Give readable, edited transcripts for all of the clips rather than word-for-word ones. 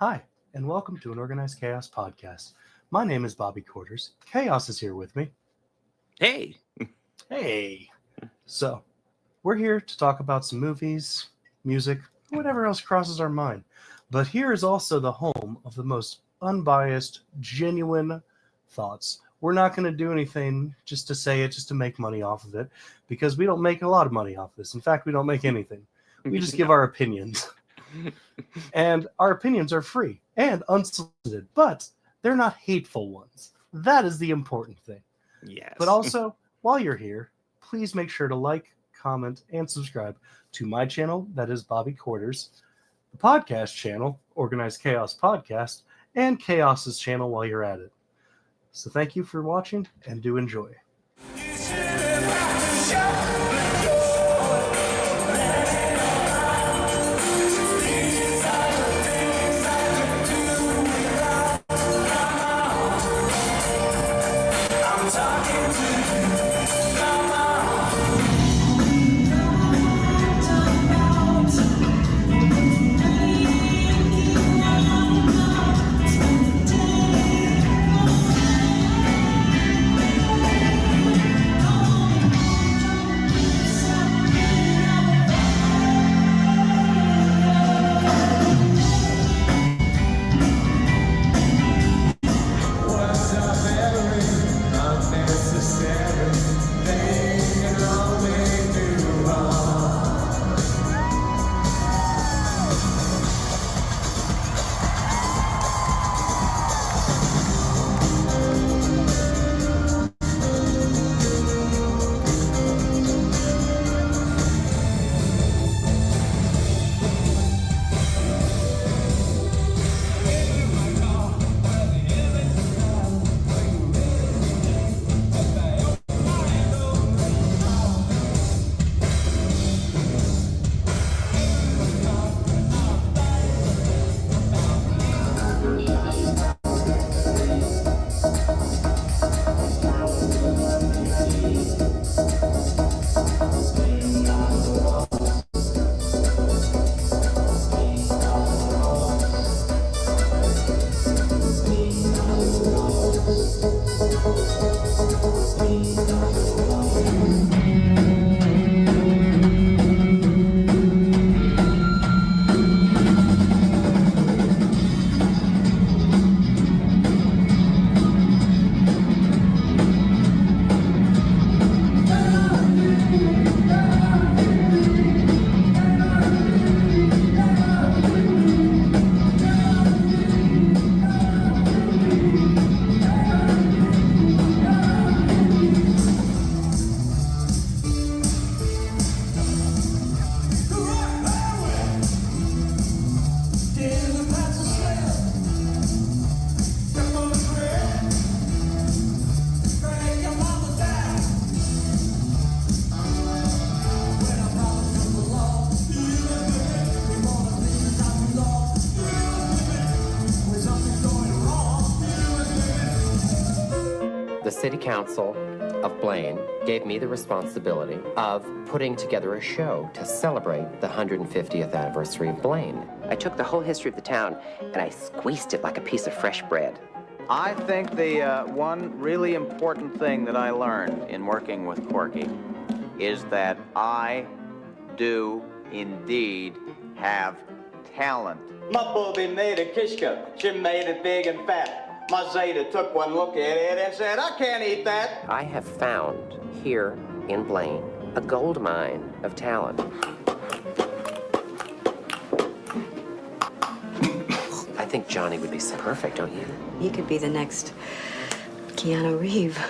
Hi, and welcome to an Organized Chaos podcast. My name is Bobby Quarters. Chaos is here with me. Hey. Hey. So, we're here to talk about some movies, music, whatever else crosses our mind. But here is also the home of the most unbiased, genuine thoughts. We're not going to do anything just to say it, just to make money off of it, because we don't make a lot of money off this. In fact, we don't make anything. We just give our opinions. And our opinions are free and unsolicited, but they're not hateful ones. That is the important thing. Yes. But also, while you're here, please make sure to like, comment, and subscribe to my channel, that is Bobby Quarters, the podcast channel, Organized Chaos Podcast, and Chaos's channel while you're at it. So thank you for watching, and do enjoy. The City Council of Blaine gave me the responsibility of putting together a show to celebrate the 150th anniversary of Blaine. I took the whole history of the town and I squeezed it like a piece of fresh bread. I think the one really important thing that I learned in working with Corky is that I do indeed have talent. My booby made a kishka. She made it big and fat. My Zeta took one look at it and said, I can't eat that. I have found here in Blaine a gold mine of talent. I think Johnny would be so perfect, don't you? He could be the next Keanu Reeves.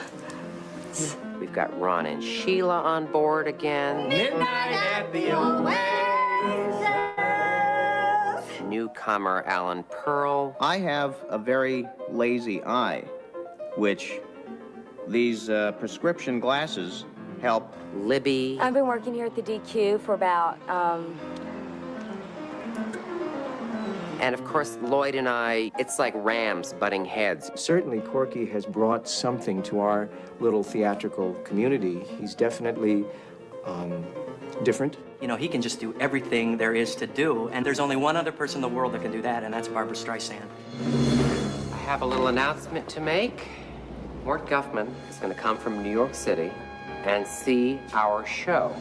We've got Ron and Sheila on board again. Midnight at the Oasis. Newcomer Alan Pearl. I have a very lazy eye, which these prescription glasses help. Libby. I've been working here at the DQ for about, And of course, Lloyd and I, it's like rams butting heads. Certainly, Corky has brought something to our little theatrical community. He's definitely different? You know, he can just do everything there is to do, and there's only one other person in the world that can do that, and that's Barbara Streisand. I have a little announcement to make. Mort Guffman is going to come from New York City and see our show.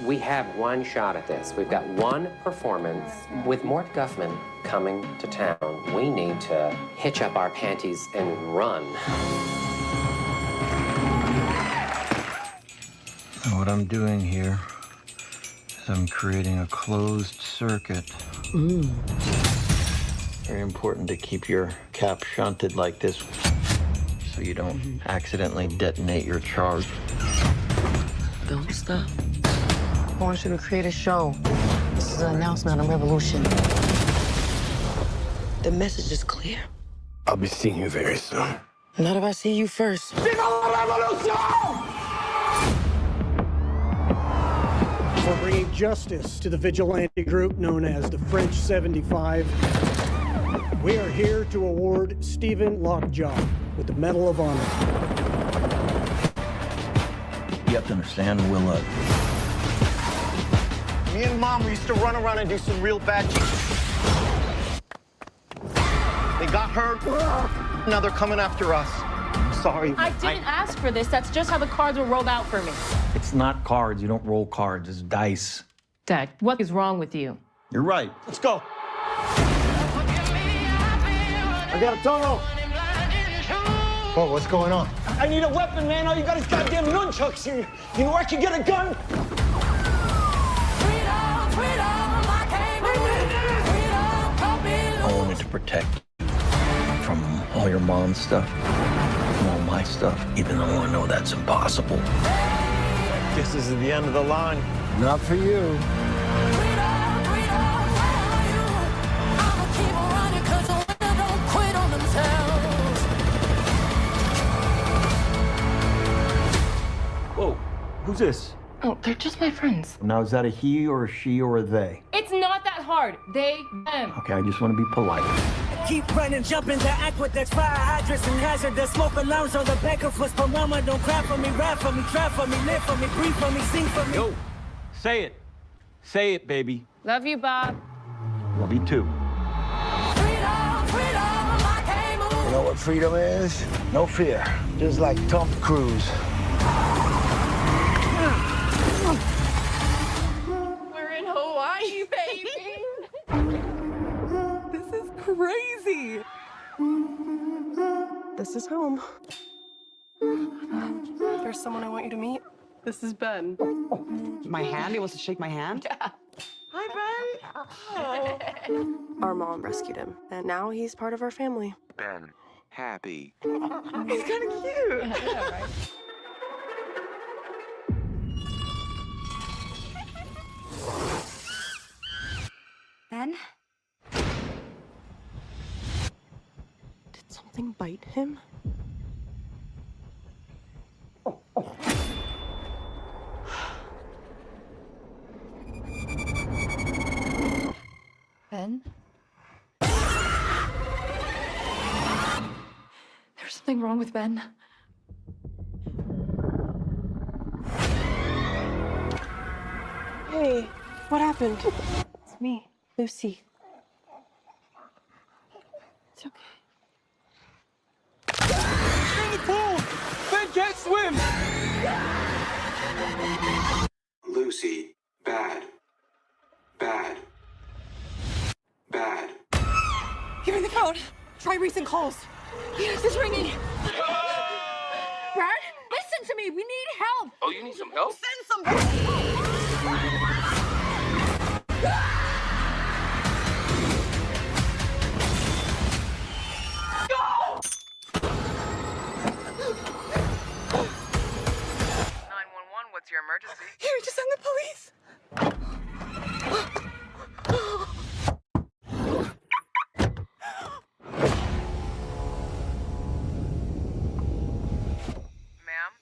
We have one shot at this. We've got one performance. With Mort Guffman coming to town, we need to hitch up our panties and run. And what I'm doing here is I'm creating a closed circuit. Very important to keep your cap shunted like this so you don't accidentally detonate your charge. Don't stop. I want you to create a show. This is an announcement, a revolution. The message is clear. I'll be seeing you very soon. Not if I see you first. For bringing justice to the vigilante group known as the French 75, we are here to award Stephen Lockjaw with the Medal of Honor. You have to understand, Willa. Me and Mom, we used to run around and do some real bad shit. They got hurt. Now they're coming after us. Sorry. I didn't ask for this. That's just how the cards were rolled out for me. It's not cards. You don't roll cards. It's dice. Dad, what is wrong with you? You're right. Let's go. I got a tunnel. Whoa, what's going on? I need a weapon, man. All you got is goddamn nunchucks here. You know where I can get a gun? I wanted to protect you from all your mom's stuff and all my stuff, even though I know that's impossible. Guess this is the end of the line. Not for you. Whoa, who's this? Oh, they're just my friends. Now, is that a he or a she or a they? It's not that hard. They, them. Okay, I just want to be polite. Keep running, jumping the aqueducts, fire hydrants and hazardous smoke alarms on the back of us. But mama, don't cry for me, rap for me, try for me, live for me, breathe for me, sing for me. Yo, say it. Say it, baby. Love you, Bob. Love you too. You know what freedom is? No fear. Just like Tom Cruise. We're in Hawaii, baby. This is crazy. This is home. There's someone I want you to meet. This is Ben. My hand? He wants to shake my hand? Yeah. Hi, Ben. Oh. Our mom rescued him, and now he's part of our family. Ben, happy. He's kind of cute. Yeah, right? Ben? Did something bite him? Ben? There's something wrong with Ben. Hey, what happened? It's me, Lucy. It's okay. In the pool! Ben can't swim! Lucy, bad. Bad. Bad. Give me the phone. Try recent calls. Yes, it's ringing. Brad, listen to me. We need help. Oh, you need some help? Send somebody. What's your emergency? Here, just send the police. Ma'am?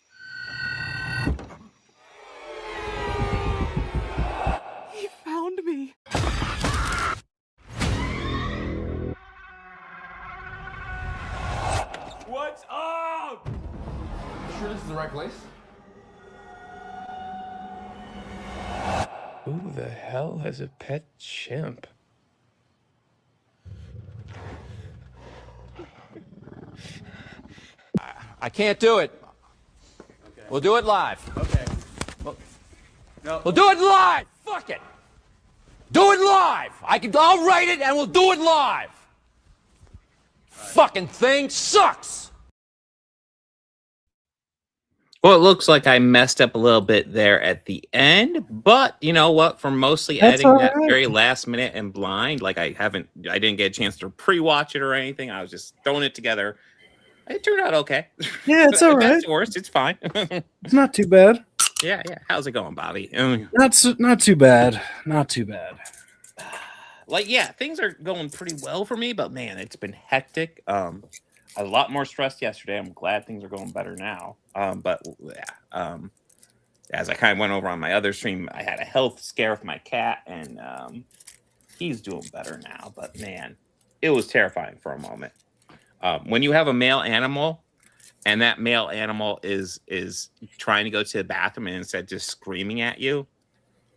He found me. What's up? Sure this is the right place? Who the hell has a pet chimp? I can't do it. Okay. We'll do it live. Okay. Well, no. We'll do it live. Fuck it. Do it live. I'll write it and we'll do it live. Right. Fucking thing sucks. Well, it looks like I messed up a little bit there at the end, but you know what? For mostly editing that very last minute and blind, like I didn't get a chance to pre-watch it or anything. I was just throwing it together. It turned out okay. Yeah, it's all right. It's worse. It's fine. It's not too bad. Yeah. How's it going, Bobby? Not too bad. Not too bad. Like, yeah, things are going pretty well for me, but man, it's been hectic. A lot more stressed yesterday. I'm glad things are going better now. But yeah, as I kind of went over on my other stream, I had a health scare with my cat, and he's doing better now. But man, it was terrifying for a moment. When you have a male animal, and that male animal is trying to go to the bathroom and instead just screaming at you,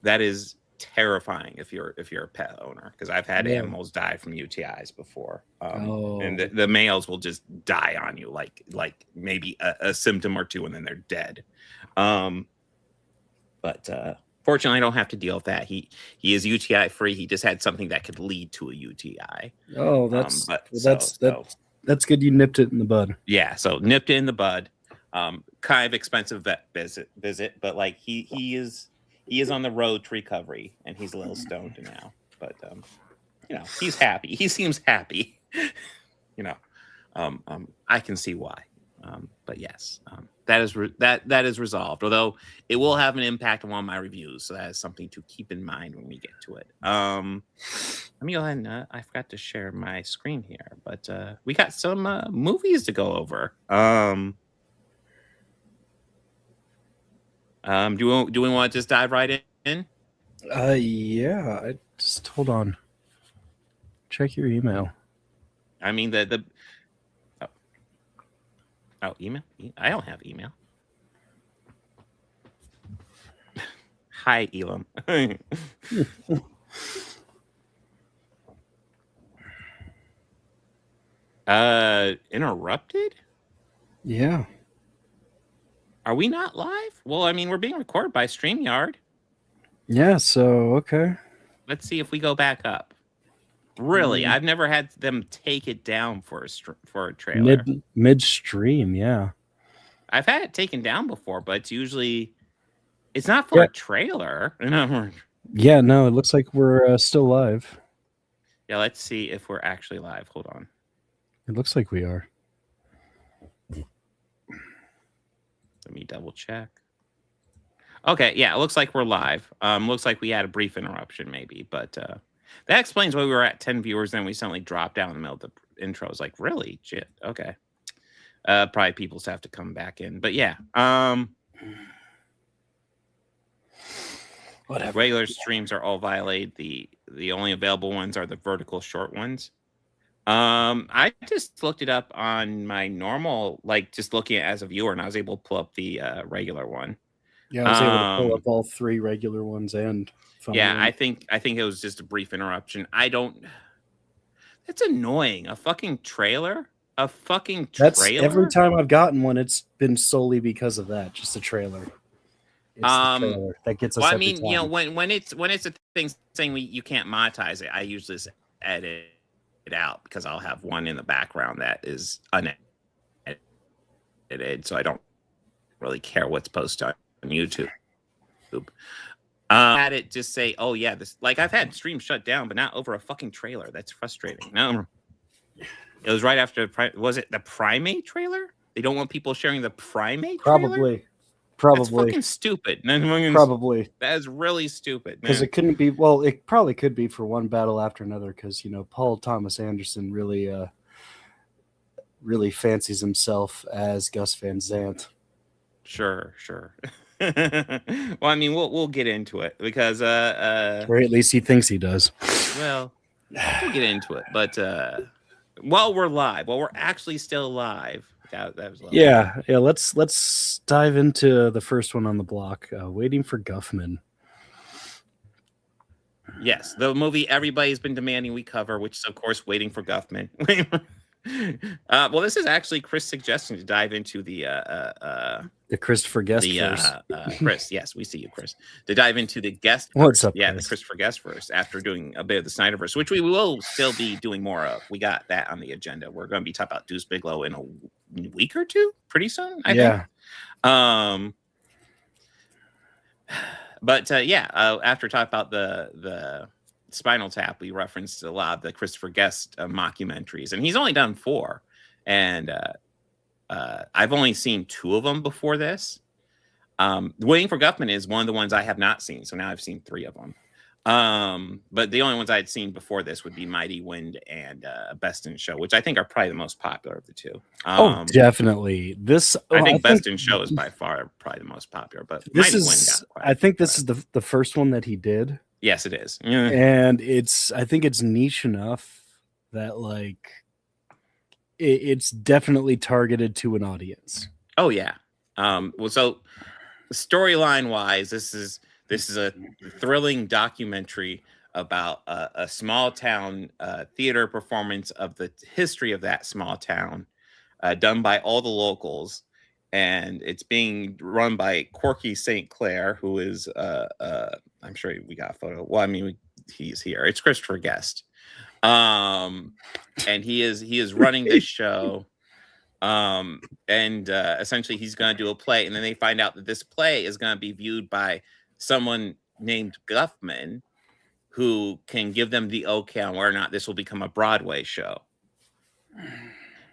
that is terrifying if you're a pet owner, because I've had animals die from UTIs before, and the males will just die on you like maybe a symptom or two and then they're dead. But fortunately I don't have to deal with that. He is UTI free. He just had something that could lead to a UTI. That's good you nipped it in the bud. Yeah, so nipped it in the bud. Kind of expensive vet visit, but like he is on the road to recovery, and he's a little stoned now. But he's happy. He seems happy. I can see why. But yes, that is resolved. Although it will have an impact on my reviews, so that is something to keep in mind when we get to it. Let me go ahead and I forgot to share my screen here, but we got some movies to go over. Do we want to just dive right in? Yeah. I just hold on. Check your email. I mean email? I don't have email. Hi, Elam. Interrupted? Yeah. Are we not live? Well, I mean, we're being recorded by StreamYard. Yeah, so okay. Let's see if we go back up. Really, I've never had them take it down for a trailer. Midstream, yeah. I've had it taken down before, but it's not for a trailer. Yeah, no, it looks like we're still live. Yeah, let's see if we're actually live. Hold on. It looks like we are. Let me double check. Okay, yeah, it looks like we're live. Looks like we had a brief interruption maybe, but that explains why we were at 10 viewers, then we suddenly dropped down in the middle of the intro. I was like, really? Shit, okay. Probably people just have to come back in. But yeah. Whatever. Regular streams are all violated. The only available ones are the vertical short ones. I just looked it up on my normal, like just looking at it as a viewer, and I was able to pull up the regular one. Yeah, I was able to pull up all three regular ones and yeah, I think it was just a brief interruption. That's annoying. A fucking trailer? That's every time I've gotten one, it's been solely because of that, just a trailer. It's the trailer that gets us. Well, I mean, you know, when it's a thing saying you can't monetize it, I usually just edit it out because I'll have one in the background that is unedited, so I don't really care what's posted on YouTube. Had it just say, "Oh yeah, this," like I've had streams shut down, but not over a fucking trailer. That's frustrating. No, it was right after. Was it the Primate trailer? They don't want people sharing the Primate trailer? Probably. That's fucking stupid. Probably. That is really stupid. Because it couldn't be. Well, it probably could be for one battle after another. Because Paul Thomas Anderson really fancies himself as Gus Van Sant. Sure. Well, I mean, we'll get into it because or at least he thinks he does. Well, we'll get into it, but while we're actually still live, that was lovely. Yeah. Let's dive into the first one on the block. Waiting for Guffman. Yes, the movie everybody's been demanding we cover, which is of course Waiting for Guffman. Well, this is actually Chris' suggestion to dive into the Christopher Guest verse. Chris, yes, we see you, Chris. To dive into the guest What's verse. up, Yeah, Chris? the Christopher Guest verse after doing a bit of the Snyderverse, which we will still be doing more of. We got that on the agenda. We're going to be talking about Deuce Bigalow in a week or two, pretty soon, I think. But after talking about the Spinal Tap, we referenced a lot of the Christopher Guest mockumentaries, and he's only done 4, and I've only seen 2 of them before this. Waiting for Guffman is one of the ones I have not seen, so now I've seen 3 of them. But the only ones I'd seen before this would be Mighty Wind and Best in Show, which I think are probably the most popular of the 2. Definitely. I think Best in Show is by far probably the most popular, but this Mighty Wind is. got quite I think this is the first one that he did. Yes, it is. And I think it's niche enough that like it's definitely targeted to an audience. Oh yeah. Well, so storyline wise, this is a thrilling documentary about a small town theater performance of the history of that small town, done by all the locals, and it's being run by Corky St. Clair, who is I'm sure we got a photo. Well, I mean, he's here. It's Christopher Guest, and he is running this show. Essentially he's going to do a play, and then they find out that this play is going to be viewed by someone named Guffman, who can give them the okay on whether or not this will become a Broadway show.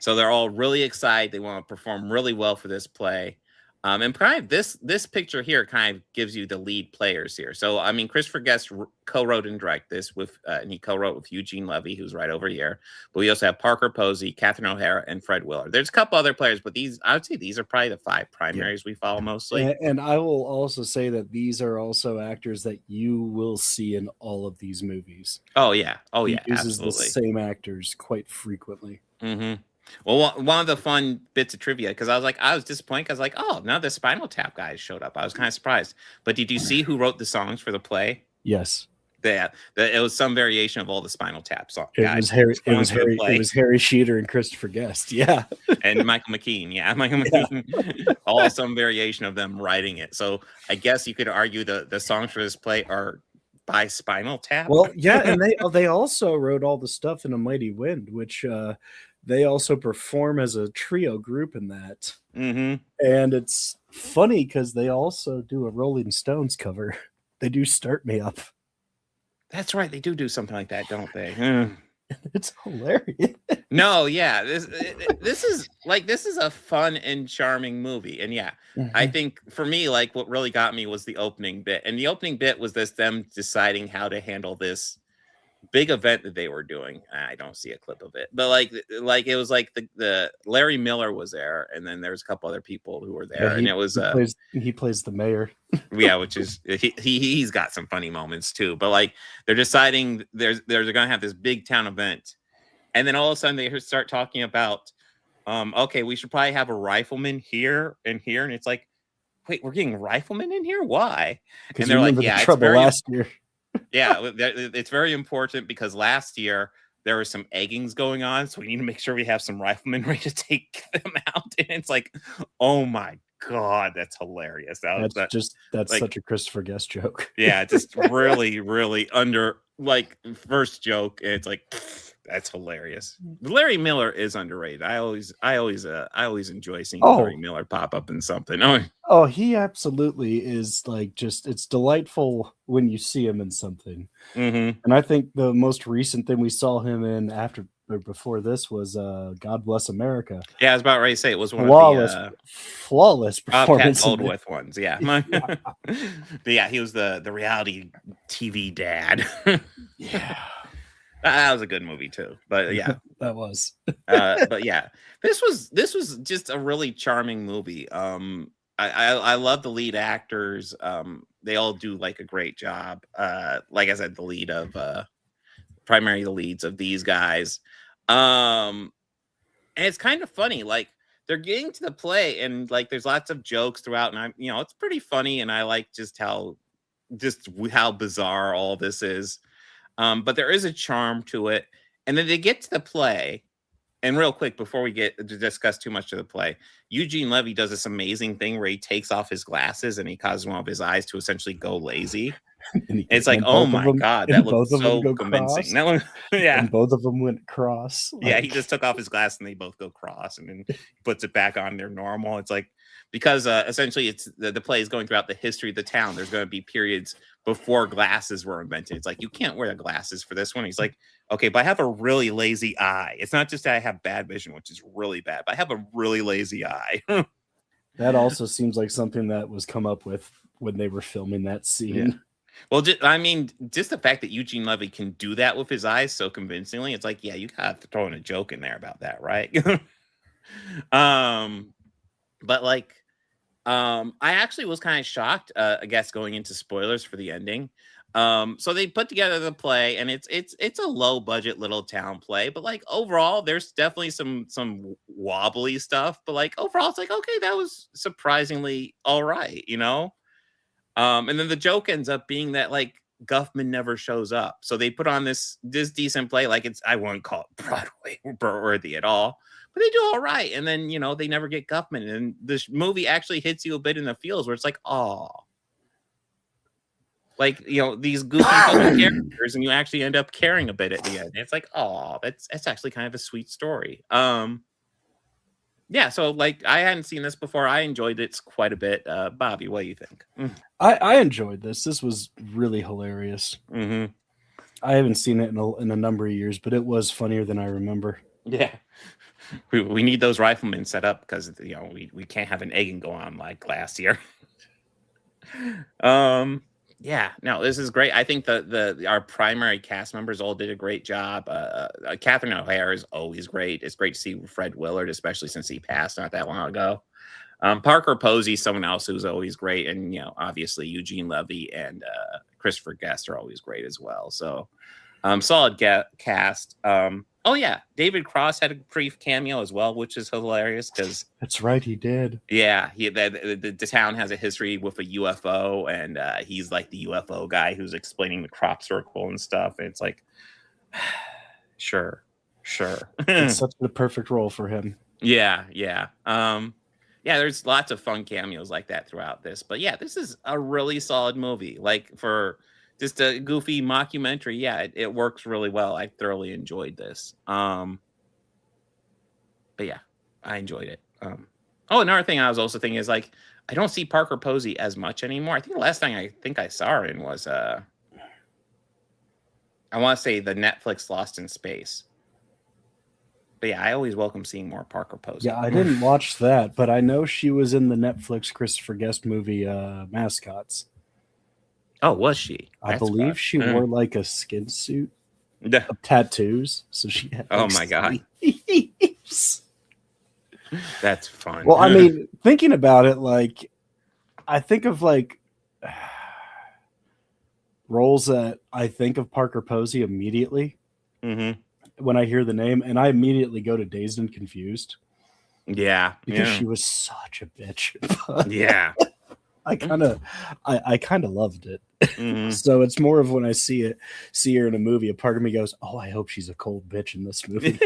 So they're all really excited. They want to perform really well for this play. And kind of this picture here kind of gives you the lead players here. So, I mean, Christopher Guest co-wrote and directed this with, and he co-wrote with Eugene Levy, who's right over here. But we also have Parker Posey, Catherine O'Hara, and Fred Willard. There's a couple other players, but I would say these are probably the 5 primaries we follow mostly. And I will also say that these are also actors that you will see in all of these movies. Oh yeah, He uses absolutely. the same actors quite frequently. Mm-hmm. Well, one of the fun bits of trivia, because I was disappointed because oh, now the Spinal Tap guys showed up. I was kind of surprised. But did you see who wrote the songs for the play? Yes. It was some variation of all the Spinal Tap songs. It was Harry Sheeter and Christopher Guest. Yeah. And Michael McKean. Yeah, Michael McKean. All some variation of them writing it. So I guess you could argue the songs for this play are by Spinal Tap. Well, yeah, and they also wrote all the stuff in A Mighty Wind, which they also perform as a trio group in that. Mm-hmm. And it's funny because they also do a Rolling Stones cover. They do Start Me Up. That's right. They do something like that, don't they? It's hilarious. No, yeah. This is a fun and charming movie. And yeah, I think for me, like what really got me was the opening bit. And the opening bit was them deciding how to handle this big event that they were doing. I don't see a clip of it, but like it was like the Larry Miller was there, and then there's a couple other people who were there, and it was he plays the mayor. Yeah, which is he's got some funny moments too. But like they're deciding they're gonna have this big town event, and then all of a sudden they start talking about okay, we should probably have a rifleman here and here, and it's like, wait, we're getting riflemen in here? Why? And they're like, yeah, trouble last year. Yeah, it's very important because last year there were some eggings going on, so we need to make sure we have some riflemen ready to take them out. And it's like, oh my god, that's hilarious. That's like, such a Christopher Guest joke. Yeah, just really, really under like first joke, and it's like that's hilarious. Larry Miller is underrated. I always enjoy seeing Larry Miller pop up in something. Oh, he absolutely is like it's delightful when you see him in something. Mm-hmm. And I think the most recent thing we saw him in before this was God Bless America. Yeah, I was about ready to say it was one of flawless performance. Old with ones, yeah. But yeah, he was the reality TV dad. Yeah. That was a good movie too, but yeah, that was. But yeah, this was just a really charming movie. I love the lead actors. They all do like a great job. Like I said, the leads of these guys. And it's kind of funny. Like they're getting to the play, and like there's lots of jokes throughout, and it's pretty funny, and I like just how bizarre all this is. But there is a charm to it. And then they get to the play. And real quick, before we get to discuss too much of the play, Eugene Levy does this amazing thing where he takes off his glasses and he causes one of his eyes to essentially go lazy. And it's like, oh my God, that looks so convincing. That one, yeah. And both of them went cross. Yeah, he just took off his glass and they both go cross, and then he puts it back on their normal. It's like, because essentially it's the play is going throughout the history of the town. There's going to be periods before glasses were invented. It's like, you can't wear the glasses for this one. He's like, okay, but I have a really lazy eye. It's not just that I have bad vision, which is really bad, but I have a really lazy eye. That also seems like something that was come up with when they were filming that scene. Yeah. Well, just the fact that Eugene Levy can do that with his eyes so convincingly, it's like, yeah, you got to throw in a joke in there about that, right? But like, I actually was kind of shocked, I guess, going into spoilers for the ending. So they put together the play, and it's a low budget little town play, but like overall, there's definitely some wobbly stuff, but like overall, it's like, okay, that was surprisingly all right, you know. And then the joke ends up being that like Guffman never shows up. So they put on this decent play. Like, I wouldn't call it Broadway worthy at all, but they do all right. And then, you know, they never get Guffman. And this movie actually hits you a bit in the feels where it's like, oh, like, you know, these goofy characters, and you actually end up caring a bit at the end. It's like, oh, that's actually kind of a sweet story. Yeah, so like, I hadn't seen this before. I enjoyed it quite a bit. Bobby, what do you think? I enjoyed this. This was really hilarious. Mm-hmm. I haven't seen it in a number of years, but it was funnier than I remember. Yeah, we need those riflemen set up because, you know, we can't have an egging go on like last year. Yeah, no, this is great. I think our primary cast members all did a great job. Catherine O'Hara is always great. It's great to see Fred Willard, especially since he passed not that long ago. Parker Posey, someone else who's always great, and you know, obviously Eugene Levy and Christopher Guest are always great as well. So, solid cast. Oh yeah, David Cross had a brief cameo as well, which is hilarious because that's right, he did. Yeah, the town has a history with a UFO, and he's like the UFO guy who's explaining the crop circle and stuff. And it's like, sure. It's such a perfect role for him. Yeah. There's lots of fun cameos like that throughout this. But yeah, this is a really solid movie. Like, for just a goofy mockumentary, yeah, it works really well. I thoroughly enjoyed this. But yeah, I enjoyed it. Another thing I was also thinking is, like, I don't see Parker Posey as much anymore. I think the last thing I saw her in was I want to say the Netflix Lost in Space. But yeah, I always welcome seeing more Parker Posey. Yeah, I didn't watch that, but I know she was in the Netflix Christopher Guest movie Mascots. Oh, was she? I believe she wore like a skin suit of tattoos. So she had, oh my God. That's fun. Well, I mean, thinking about it, like, I think of like roles that I think of Parker Posey immediately when I hear the name, and I immediately go to Dazed and Confused. Yeah. Because she was such a bitch. Yeah. I kind of loved it. So it's more of when I see her in a movie, a part of me goes, oh, I hope she's a cold bitch in this movie.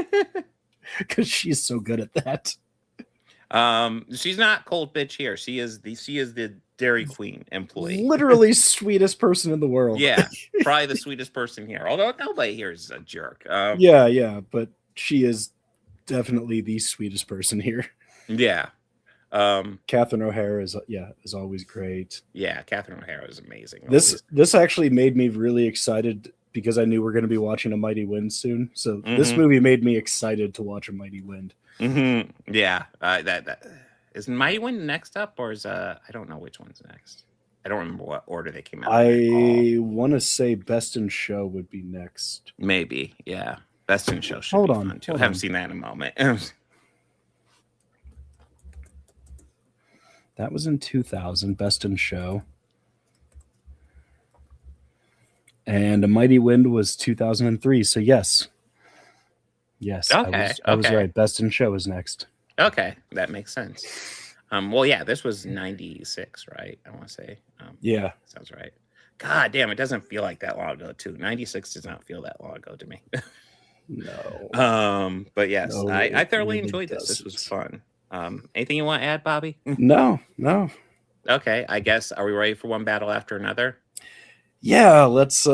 Because she's so good at that. She's not cold bitch here. She is the Dairy Queen employee. Literally sweetest person in the world. Yeah, probably the sweetest person here. Although nobody here is a jerk. Yeah, but she is definitely the sweetest person here. Yeah. Catherine O'Hara is always great. Yeah, Catherine O'Hara is amazing. This actually made me really excited because I knew we're going to be watching A Mighty Wind soon. So this movie made me excited to watch A Mighty Wind. Yeah, that is Mighty Wind next up, or is I don't know which one's next. I don't remember what order they came out. I want to say Best in Show would be next. Maybe, yeah. Best in Show should Hold be on, fun too. I hold haven't on. seen that in a moment. That was in 2000, Best in Show. And A Mighty Wind was 2003. So yes. Okay, I was right. Best in Show is next. Okay, that makes sense. Well, yeah, this was 96, right? I want to say. Yeah. Sounds right. God damn, it doesn't feel like that long ago, too. 96 does not feel that long ago to me. No. But yes, No, I it thoroughly really enjoyed this. This was doesn't. fun. Anything you want to add, Bobby? No. Okay, I guess, are we ready for one battle after another? Yeah, let's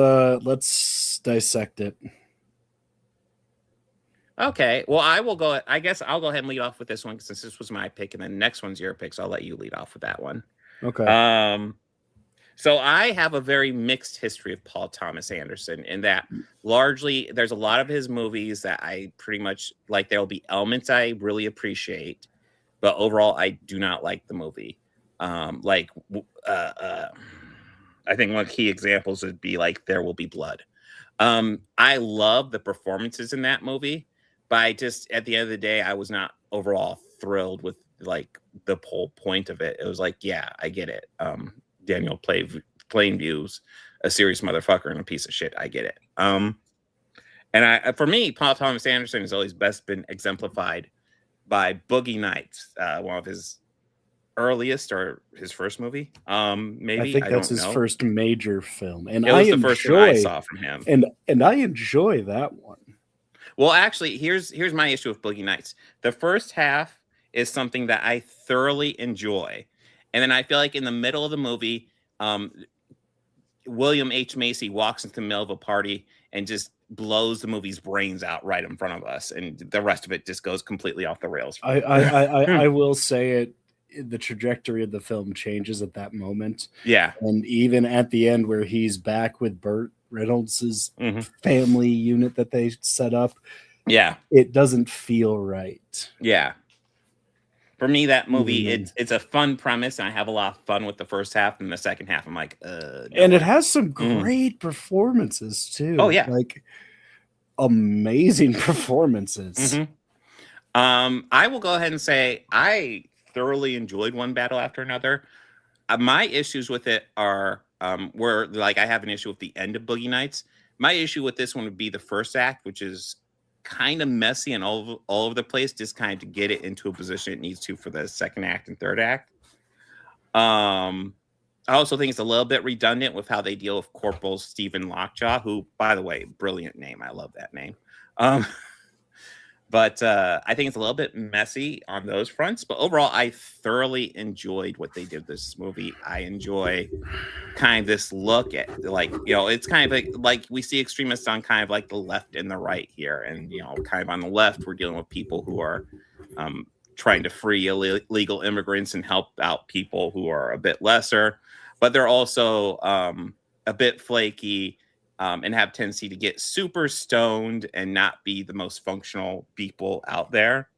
dissect it. Okay, well, I guess I'll go ahead and lead off with this one since this was my pick, and then the next one's your pick, so I'll let you lead off with that one. Okay. So I have a very mixed history of Paul Thomas Anderson in that largely there's a lot of his movies that I pretty much like. There'll be elements I really appreciate, but overall I do not like the movie. I think one key examples would be like There Will Be Blood. I love the performances in that movie, but I just at the end of the day I was not overall thrilled with like the whole point of it. It was like, yeah, I get it. Daniel Plainview's a serious motherfucker and a piece of shit. I get it. For me, Paul Thomas Anderson has always best been exemplified by Boogie Nights, one of his earliest or his first movie. Maybe I think that's his first major film, and it was the first one I saw from him. And I enjoy that one. Well, actually, here's my issue with Boogie Nights. The first half is something that I thoroughly enjoy. And then I feel like in the middle of the movie, William H. Macy walks into the middle of a party and just blows the movie's brains out right in front of us. And the rest of it just goes completely off the rails. I will say it. The trajectory of the film changes at that moment. Yeah. And even at the end where he's back with Burt Reynolds' family unit that they set up. Yeah. It doesn't feel right. Yeah. For me, that movie, it's a fun premise, and I have a lot of fun with the first half, and the second half, I'm like, no. And it has some great performances too. Oh, yeah. Like amazing performances. I will go ahead and say I thoroughly enjoyed One Battle After Another. My issues with it are where like I have an issue with the end of Boogie Nights. My issue with this one would be the first act, which is kind of messy and all over the place, just kind of to get it into a position it needs to for the second act and third act. I also think it's a little bit redundant with how they deal with Corporal Stephen Lockjaw, who, by the way, brilliant name. I love that name. But I think it's a little bit messy on those fronts. But overall, I thoroughly enjoyed what they did with this movie. I enjoy kind of this look at, like, you know, it's kind of like we see extremists on kind of like the left and the right here. And, you know, kind of on the left, we're dealing with people who are trying to free illegal immigrants and help out people who are a bit lesser. But they're also a bit flaky. And have tendency to get super stoned and not be the most functional people out there.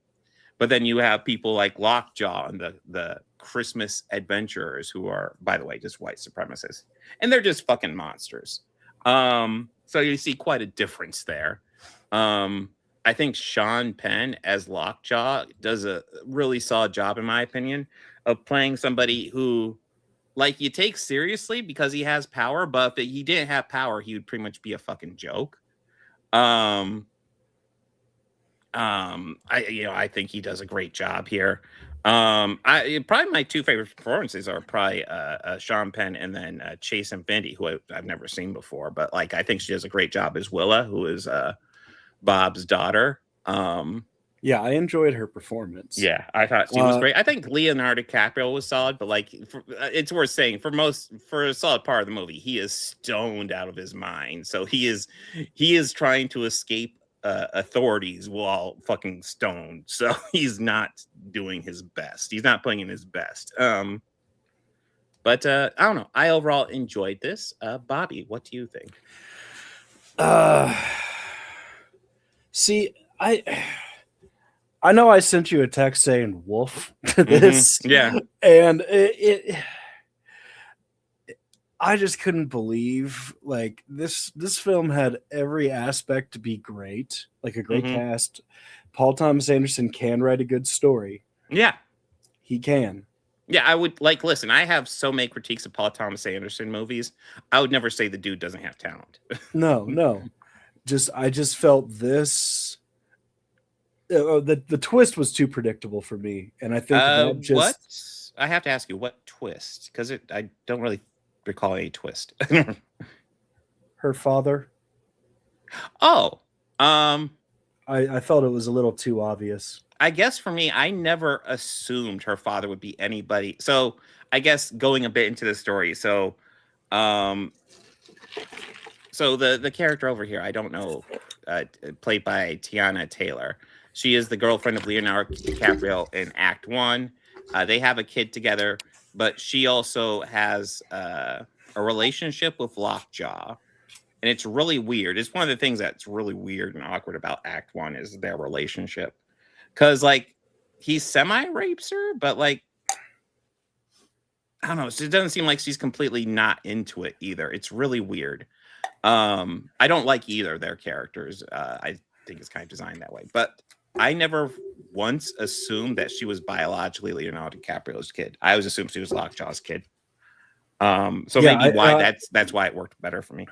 But then you have people like Lockjaw and the Christmas adventurers who are, by the way, just white supremacists. And they're just fucking monsters. So you see quite a difference there. I think Sean Penn as Lockjaw does a really solid job, in my opinion, of playing somebody who, like, you take seriously because he has power, but if he didn't have power, he would pretty much be a fucking joke. I think he does a great job here. Probably my two favorite performances are probably Sean Penn and then Chase Infinity, who I've never seen before, but like I think she does a great job as Willa, who is Bob's daughter. Yeah, I enjoyed her performance. Yeah, I thought she was great. I think Leonardo DiCaprio was solid, but like, it's worth saying for a solid part of the movie, he is stoned out of his mind. So he is trying to escape authorities while fucking stoned. So he's not doing his best. He's not playing in his best. But I don't know. I overall enjoyed this. Bobby, what do you think? See, I know I sent you a text saying "woof" to this, yeah, and I just couldn't believe like this film had every aspect to be great, like a great cast. Paul Thomas Anderson can write a good story. Yeah, he can. Yeah, I would like listen. I have so many critiques of Paul Thomas Anderson movies. I would never say the dude doesn't have talent. No. I just felt this. The twist was too predictable for me, and I think that just. What? I have to ask you what twist, because I don't really recall a twist. Her father. Oh, I felt it was a little too obvious. I guess for me, I never assumed her father would be anybody. So I guess going a bit into the story. So, the character over here, I don't know, played by Tiana Taylor. She is the girlfriend of Leonardo DiCaprio in Act 1. They have a kid together, but she also has a relationship with Lockjaw. And it's really weird. It's one of the things that's really weird and awkward about Act 1 is their relationship. Because, like, he semi-rapes her, but, like, I don't know. It doesn't seem like she's completely not into it either. It's really weird. I don't like either of their characters. I think it's kind of designed that way. But I never once assumed that she was biologically Leonardo DiCaprio's kid. I always assumed she was Lockjaw's kid. That's why it worked better for me.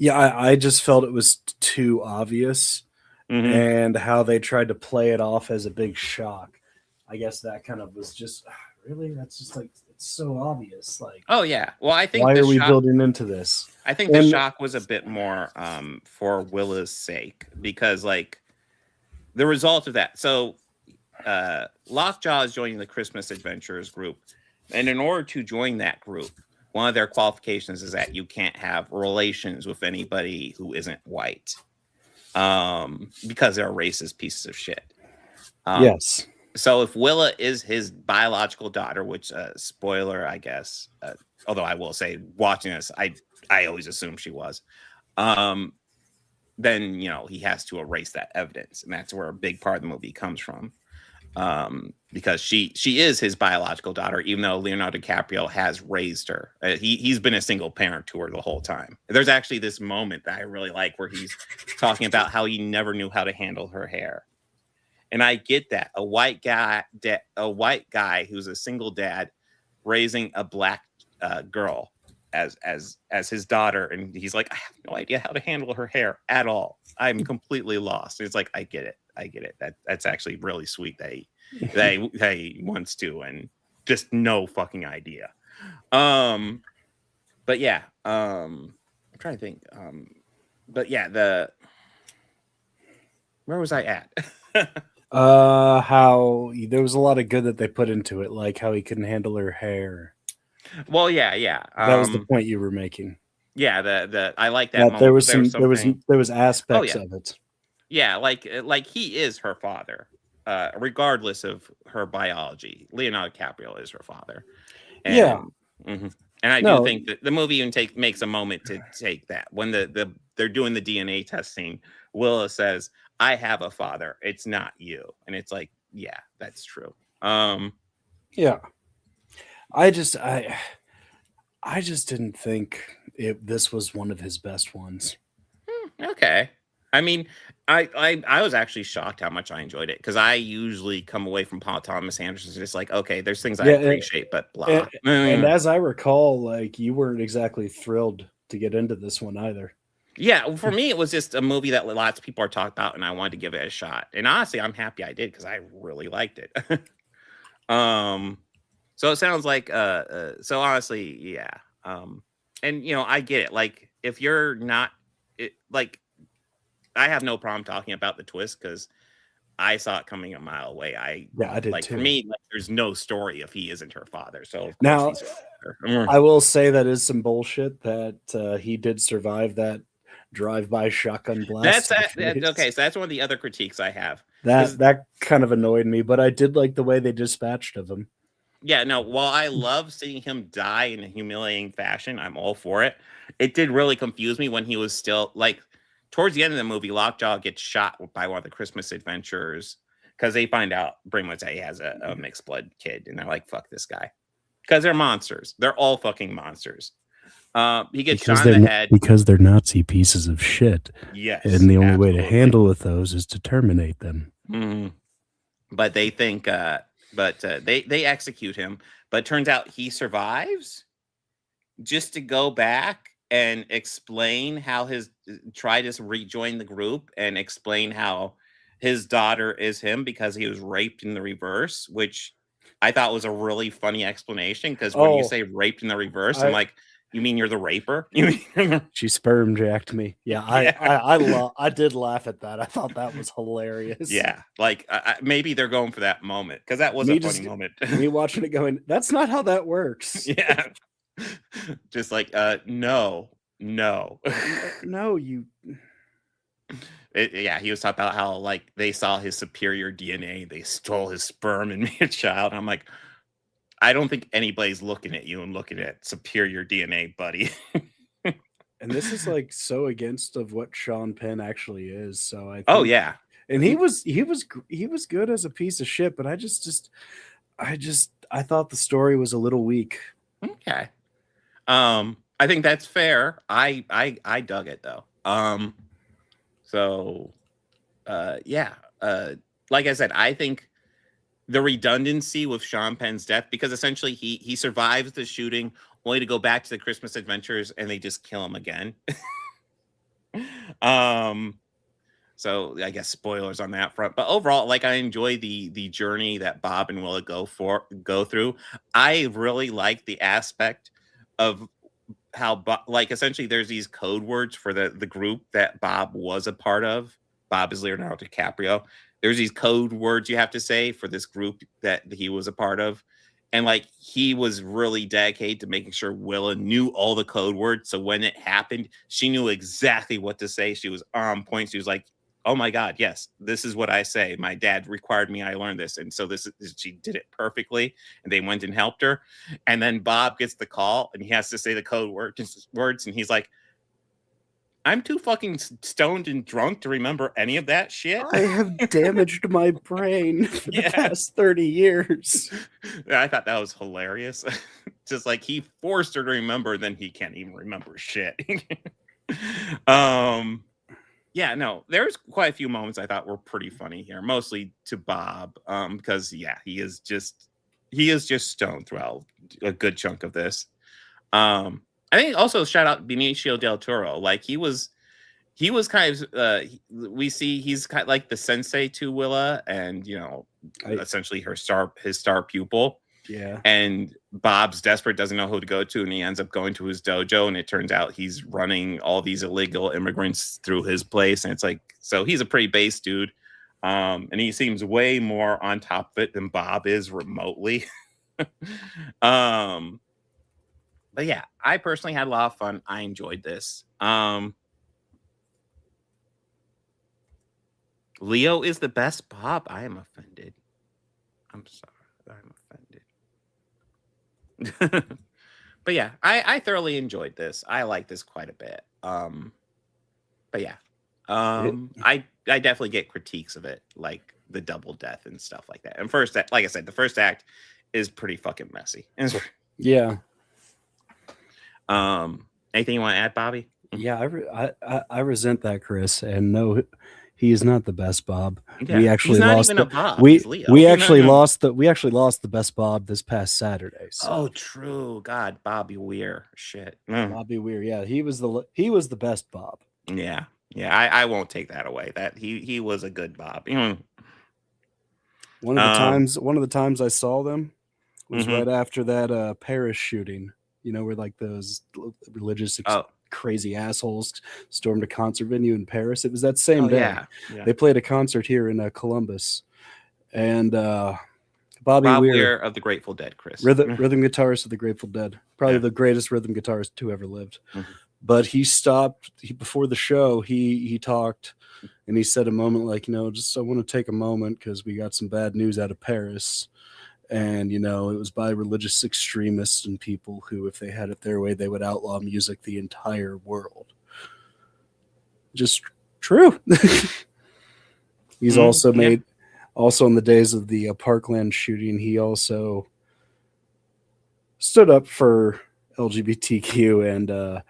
I just felt it was too obvious, and how they tried to play it off as a big shock. I guess that kind of was just really. That's just like it's so obvious. Like, oh yeah. Well, I think why are we building into this? I think the shock was a bit more for Willa's sake because like the result of that. So Lockjaw is joining the Christmas Adventurers group, and in order to join that group, one of their qualifications is that you can't have relations with anybody who isn't white, because they're racist pieces of shit. Yes. So if Willa is his biological daughter, which spoiler, I guess, although I will say, watching this, I always assumed she was. Then he has to erase that evidence, and that's where a big part of the movie comes from. Because she is his biological daughter, even though Leonardo DiCaprio has raised her. He's been a single parent to her the whole time. There's actually this moment that I really like where he's talking about how he never knew how to handle her hair. And I get that. A white guy who's a single dad raising a black girl as his daughter, and he's like, I have no idea how to handle her hair at all. I'm completely lost. And it's like, I get it. That's actually really sweet that he wants to, and just no fucking idea. But yeah, I'm trying to think. But yeah, where was I at? How there was a lot of good that they put into it, like how he couldn't handle her hair. Well, yeah. That was the point you were making. Yeah, I like that. There was aspects of it. Yeah, like he is her father, regardless of her biology. Leonardo DiCaprio is her father. And, and I do think that the movie even makes a moment to take that when they're doing the DNA testing. Willa says, "I have a father. It's not you," and it's like, yeah, that's true. Yeah, I just didn't think this was one of his best ones. Okay. I mean, I was actually shocked how much I enjoyed it, because I usually come away from Paul Thomas Anderson just like, okay, there's things I appreciate, but blah. And as I recall, like, you weren't exactly thrilled to get into this one either. Yeah, for me, it was just a movie that lots of people are talking about, and I wanted to give it a shot. And honestly, I'm happy I did, because I really liked it. So it sounds like, so honestly, yeah. And I get it. Like, if you're not, like, I have no problem talking about the twist because I saw it coming a mile away. I did too. For me, like, there's no story if he isn't her father. So now, I will say that is some bullshit that he did survive that drive-by shotgun blast. Okay. So that's one of the other critiques I have. That kind of annoyed me, but I did like the way they dispatched of him. Yeah, no, while I love seeing him die in a humiliating fashion, I'm all for it. It did really confuse me when he was still, like, towards the end of the movie, Lockjaw gets shot by one of the Christmas Adventurers because they find out pretty much that he has a mixed blood kid, and they're like, fuck this guy. Because they're monsters. They're all fucking monsters. He gets shot in the head. Because they're Nazi pieces of shit. Yes. And the only way to handle with those is to terminate them. Mm-hmm. But they think, they execute him. But it turns out he survives just to go back and explain how try to rejoin the group and explain how his daughter is him because he was raped in the reverse, which I thought was a really funny explanation. Because when you say raped in the reverse, I'm like, You mean you're the raper? You mean She sperm jacked me. Yeah, I did laugh at that. I thought that was hilarious. Yeah, like maybe they're going for that moment because that was a funny moment. Me watching it going, that's not how that works. Yeah, just like no. No, you. Yeah, he was talking about how like they saw his superior DNA, they stole his sperm and made a child. I'm like, I don't think anybody's looking at you and looking at superior DNA, buddy. And this is like so against of what Sean Penn actually is. So I think, Oh yeah, and he was good as a piece of shit, but I thought the story was a little weak. Okay. I think that's fair. I dug it though. So yeah. Like I said, I think the redundancy with Sean Penn's death, because essentially he survives the shooting only to go back to the Christmas adventures and they just kill him again. So I guess spoilers on that front, but overall, like I enjoy the journey that Bob and Willa go through. I really like the aspect of how like essentially there's these code words for the group that Bob was a part of. Bob is Leonardo DiCaprio. There's these code words you have to say for this group that he was a part of. And like he was really dedicated to making sure Willa knew all the code words. So when it happened, she knew exactly what to say. She was on point. She was like, oh my God, yes, this is what I say. My dad required me. I learned this. And so she did it perfectly. And they went and helped her. And then Bob gets the call and he has to say the code words. And he's like, I'm too fucking stoned and drunk to remember any of that shit. I have damaged my brain for the past 30 years. I thought that was hilarious. Just like he forced her to remember, then he can't even remember shit. Yeah, no, there's quite a few moments I thought were pretty funny here, mostly to Bob, because yeah, he is just stoned throughout a good chunk of this. I think also shout out Benicio del Toro. Like he was kind of we see he's kind of like the sensei to Willa, and you know, essentially his star pupil. Yeah. And Bob's desperate, doesn't know who to go to, and he ends up going to his dojo, and it turns out he's running all these illegal immigrants through his place. And it's like, so he's a pretty base dude. And he seems way more on top of it than Bob is remotely. But yeah, I personally had a lot of fun. I enjoyed this. Leo is the best Bob. I am offended. I'm sorry. I'm offended. But yeah, I thoroughly enjoyed this. I like this quite a bit. But yeah, I definitely get critiques of it, like the double death and stuff like that. And like I said, the first act is pretty fucking messy. Yeah. Anything you want to add, Bobby? Yeah, I resent that, Chris. And no, he is not the best Bob. Yeah, we actually he's not lost even a Bob. we He's Leo. we actually lost the best Bob this past Saturday. So. Oh, true. God, Bobby Weir. Shit. Bobby Weir. Yeah, he was the best Bob. Yeah. I won't take that away. That he was a good Bob. One of the times I saw them was right after that Paris shooting. You know, where like those religious crazy assholes stormed a concert venue in Paris. It was that same day. Yeah. They played a concert here in Columbus, and Bob Weir of the Grateful Dead, Chris. Rhythm guitarist of the Grateful Dead, probably the greatest rhythm guitarist who ever lived. But he stopped before the show. He talked, and he said a moment like, just I want to take a moment because we got some bad news out of Paris. And, it was by religious extremists and people who, if they had it their way, they would outlaw music the entire world. Just true. He's also in the days of the Parkland shooting, he also stood up for LGBTQ and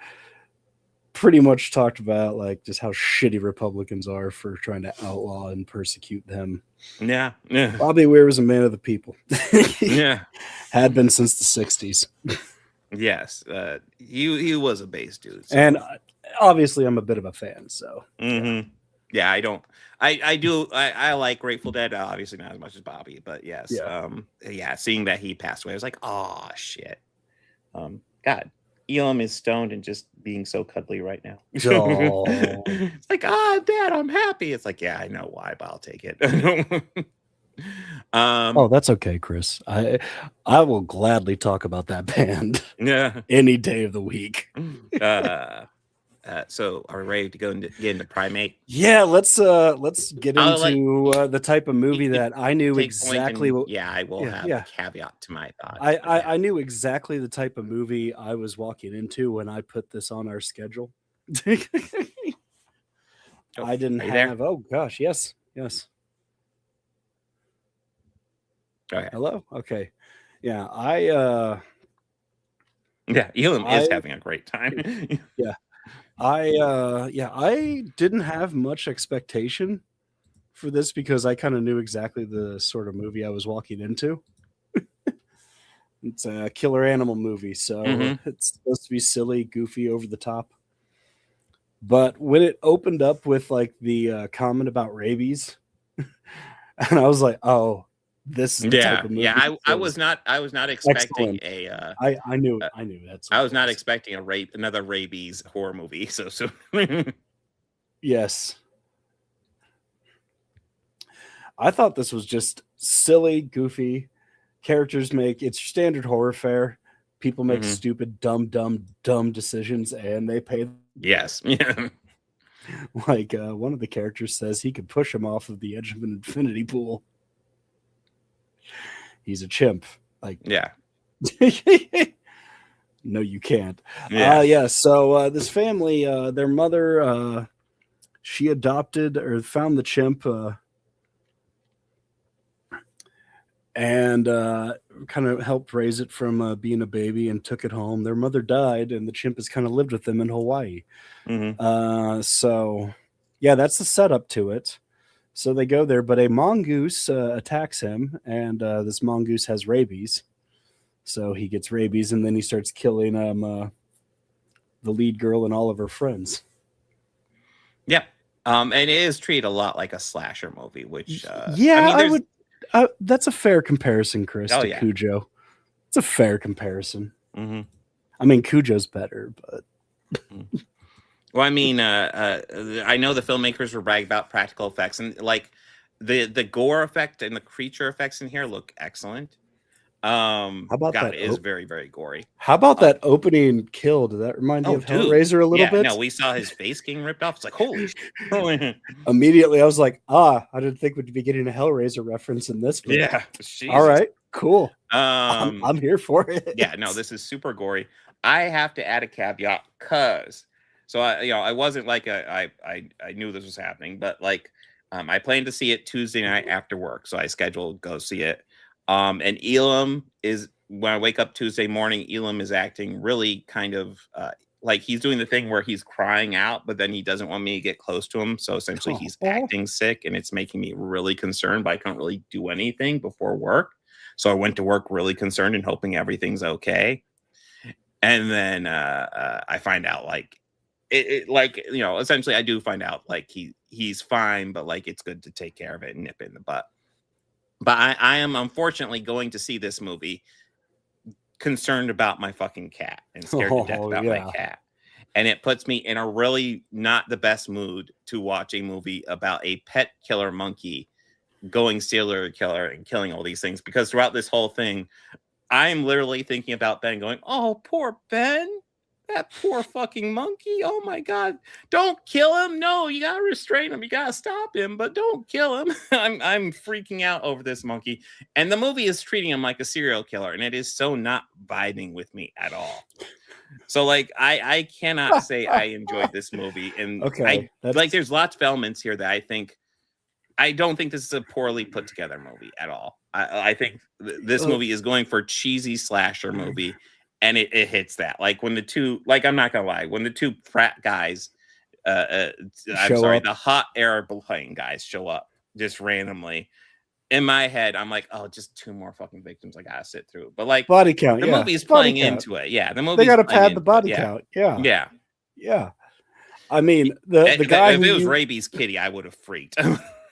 pretty much talked about like just how shitty Republicans are for trying to outlaw and persecute them. Yeah. Bobby Weir was a man of the people. Yeah. Had been since the 60s. Yes. He was a base dude. So. And obviously I'm a bit of a fan, so. Yeah, I like Grateful Dead, obviously not as much as Bobby, but yes. Yeah. Seeing that he passed away, I was like, oh shit. God. Elam is stoned and just being so cuddly right now. Oh. It's like, Dad, I'm happy. It's like, yeah, I know why, but I'll take it. Oh, that's okay, Chris. I will gladly talk about that band. Yeah. Any day of the week. So are we ready to get into Primate? Yeah, let's get I'll into the type of movie that I knew Take exactly point what. and, yeah, I will have a caveat to my thoughts. I knew exactly the type of movie I was walking into when I put this on our schedule. I didn't are you there? have. Oh gosh, yes. Okay. Hello. Okay. Yeah, Yeah, Elam is having a great time. Yeah. I didn't have much expectation for this because I kind of knew exactly the sort of movie I was walking into. It's a killer animal movie, so it's supposed to be silly, goofy, over the top. But when it opened up with like the comment about rabies, and I was like, "Oh, this is the type of movie." Yeah, I was not expecting excellent. I knew that's. I was not expecting another rabies horror movie. So yes. I thought this was just silly, goofy. Characters make it's standard horror fare. People make stupid, dumb decisions, and they pay. Yes. Yeah. Like one of the characters says he could push him off of the edge of an infinity pool. He's a chimp. Like, yeah. No, you can't. Yeah. So this family, their mother, she adopted or found the chimp. And kind of helped raise it from being a baby and took it home. Their mother died, and the chimp has kind of lived with them in Hawaii. So, yeah, that's the setup to it. So they go there, but a mongoose attacks him, and this mongoose has rabies. So he gets rabies, and then he starts killing the lead girl and all of her friends. Yep. And it is treated a lot like a slasher movie, which I would. That's a fair comparison, Chris, to Cujo. It's a fair comparison. I mean, Cujo's better, but. Well, I mean, I know the filmmakers were bragging about practical effects, and like the gore effect and the creature effects in here look excellent. How about God, that? it is very, very gory. How about that opening kill? Did that remind you of Hellraiser a little bit? No, we saw his face getting ripped off. It's like, holy shit. Immediately, I was like, I didn't think we'd be getting a Hellraiser reference in this. Yeah. All right, cool. I'm here for it. Yeah, no, this is super gory. I have to add a caveat because, so I wasn't like I knew this was happening, but like, I planned to see it Tuesday night after work, so I scheduled go see it. And Elam is, when I wake up Tuesday morning, Elam is acting really kind of like he's doing the thing where he's crying out, but then he doesn't want me to get close to him. So essentially he's acting sick, and it's making me really concerned, but I couldn't really do anything before work. So I went to work really concerned and hoping everything's okay. And then I find out like, essentially I do find out like he's fine, but like it's good to take care of it and nip it in the butt. But I am unfortunately going to see this movie concerned about my fucking cat and scared to death about my cat. And it puts me in a really not the best mood to watch a movie about a pet killer monkey going serial killer and killing all these things. Because throughout this whole thing, I'm literally thinking about Ben going, oh, poor Ben. That poor fucking monkey. Oh my God. Don't kill him. No, you gotta restrain him. You gotta stop him, but don't kill him. I'm freaking out over this monkey. And the movie is treating him like a serial killer, and it is so not vibing with me at all. So like I cannot say I enjoyed this movie. And there's lots of elements here that I don't think this is a poorly put together movie at all. I think this movie is going for a cheesy slasher movie. And it hits that. Like when the two, like I'm not gonna lie, when the two frat guys, the hot airplane guys show up just randomly, in my head, I'm like, oh, just two more fucking victims I gotta sit through. But like body count, the movie's playing into it. Yeah, the movie. They gotta pad the body count. Yeah. I mean, the guy if it was Rabies Kitty, I would have freaked.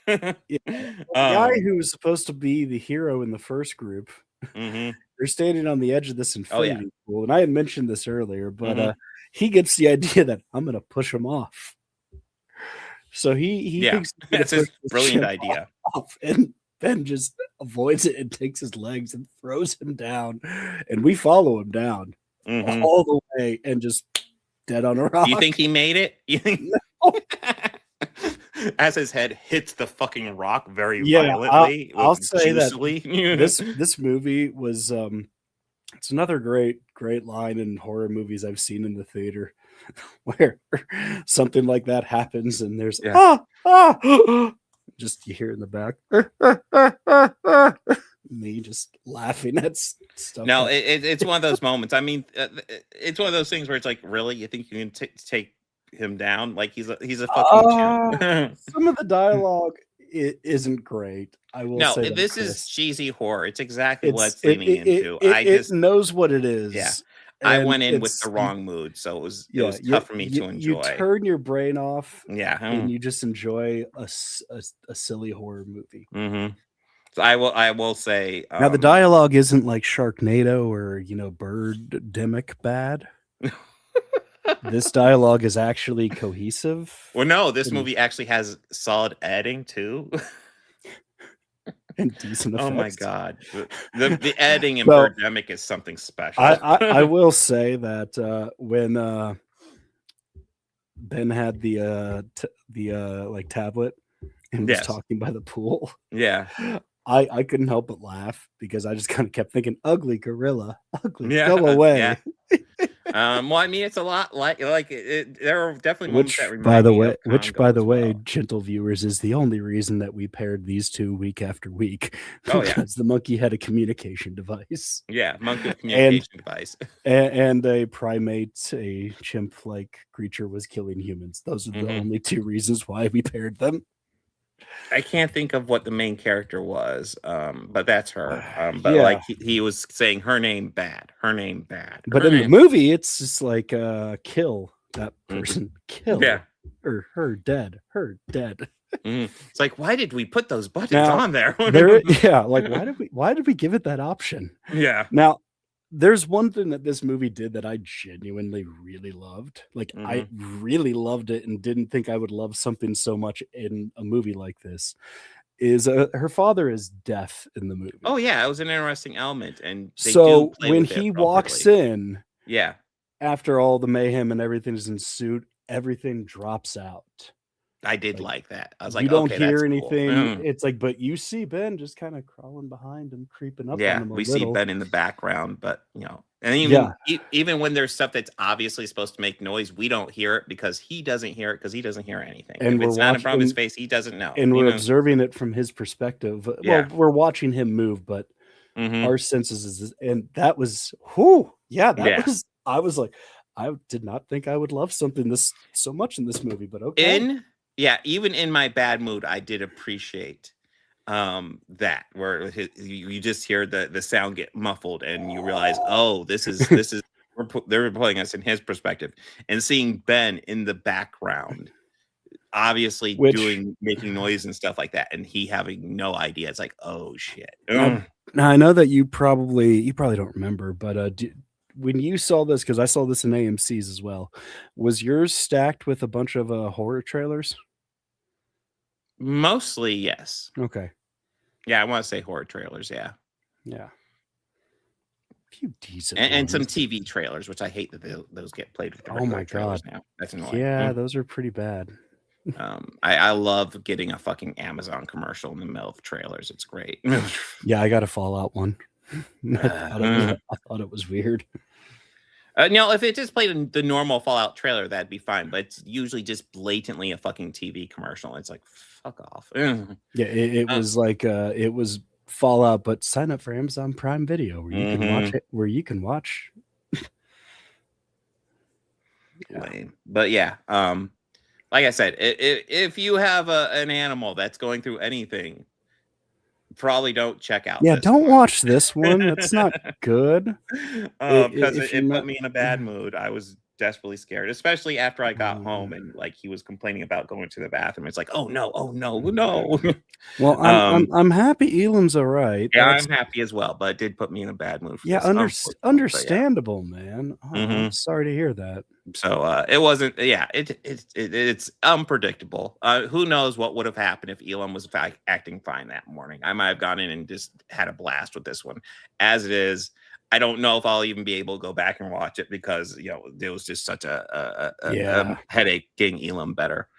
The guy who was supposed to be the hero in the first group, Mm-hmm. They're standing on the edge of this infinity Oh, pool, and I had mentioned this earlier, but Mhm. he gets the idea that I'm going to push him off. So he Yeah, thinks he's going that's to his push this brilliant chimp idea. off, and Ben just avoids it and takes his legs and throws him down, and we follow him down Mhm. all the way and just dead on a rock. Do you think he made it? You think? As his head hits the fucking rock very violently, I'll say juicily. that this movie was it's another great line in horror movies I've seen in the theater where something like that happens and there's just you hear in the back me just laughing at stuff. No, it's one of those moments. I mean, it's one of those things where it's like, really, you think you can take him down? Like he's a fucking champ. Some of the dialogue isn't great. I will No, say this that, is Chris. cheesy horror. It's exactly what It's it's leaning into. I just knows what it is. Yeah. I and went in with it's- the wrong mood, so it was you- tough for me to enjoy. You turn your brain off, Yeah. and you just enjoy a silly horror movie. Mm-hmm. So I will say Now the dialogue isn't like Sharknado or Birdemic bad. This dialogue is actually cohesive. Well, no, this and- movie actually has solid editing too. and decent effects. Oh my god, the editing in So, Birdemic is something special. I will say that when Ben had the like tablet and was Yes. talking by the pool, Yeah. I couldn't help but laugh because I just kind of kept thinking, "Ugly gorilla, ugly, Yeah, go away." yeah. Well, I mean, it's a lot like there are definitely moments Which, that remind by the me way, of Congo as well. gentle viewers, is the only reason that we paired these two week after week. Oh, yeah. Because the monkey had a communication device. Yeah, monkey with communication device. And a primate, a chimp-like creature was killing humans. Those are the Mhm. only two reasons why we paired them. I can't think of what the main character was, but that's her. But Yeah. like he was saying her name bad, her name bad. But her in the name- movie, it's just like kill that person, kill, Yeah. or her dead. It's like, why did we put those buttons Now, on there? yeah, like why did we give it that option? Yeah. Now, there's one thing that this movie did that I genuinely really loved. Like I really loved it and didn't think I would love something so much in a movie like this. Is her father is deaf in the movie. Oh yeah, it was an interesting element, and they So do play when with it he walks appropriately. in, Yeah. after all the mayhem and everything is ensued, everything drops out. I did like that. I was like, You don't okay, hear that's anything. cool. It's like, but you see Ben just kind of crawling behind him, creeping up Yeah, on him a we see little. Ben in the background, but and even Yeah. even when there's stuff that's obviously supposed to make noise, we don't hear it because he doesn't hear it because he doesn't hear anything. And if it's we're not in front of his watching- face, he doesn't know. And you we're know? observing it from his perspective. Yeah. Well, we're watching him move, but Mhm. our senses is, and that was whoo, yeah, that Yeah. was. I was like, I did not think I would love something this so much in this movie, but okay. Even in my bad mood, I did appreciate that where you just hear the sound get muffled and you realize, oh, this is they're putting us in his perspective, and seeing Ben in the background obviously making noise and stuff like that, and he having no idea. It's like, oh shit. Now I know that you probably don't remember, but when you saw this, because I saw this in AMC's as well, was yours stacked with a bunch of horror trailers? Mostly, yes. Okay. Yeah, I want to say horror trailers. Yeah. Yeah. A few decent And some ones. TV trailers, which I hate that those get played with the Oh regular my trailers god. now. That's annoying. Yeah, those are pretty bad. I love getting a fucking Amazon commercial in the middle of trailers. It's great. Yeah, I got a Fallout one. I thought it was weird. If it just played in the normal Fallout trailer, that'd be fine. But it's usually just blatantly a fucking TV commercial. It's like, fuck off. Yeah, it was like it was Fallout, but sign up for Amazon Prime Video where you can watch it. Where you can watch. Lame. But yeah, like I said, if you have an animal that's going through anything, probably don't check out. Yeah, this don't one. watch this one. That's not good. Because If it you put not- me in a bad mood. I was desperately scared, especially after I got home and like he was complaining about going to the bathroom. It's like, oh no, no. Well, I'm happy Elam's all right. Yeah, That's- I'm happy as well, but it did put me in a bad mood for yeah, this. Unfortunately, but yeah. understandable, man. Oh, I'm Mhm. sorry to hear that. So it wasn't. Yeah, it's unpredictable. Who knows what would have happened if Elam was acting fine that morning? I might have gone in and just had a blast with this one. As it is, I don't know if I'll even be able to go back and watch it because it was just such a headache getting Elam better.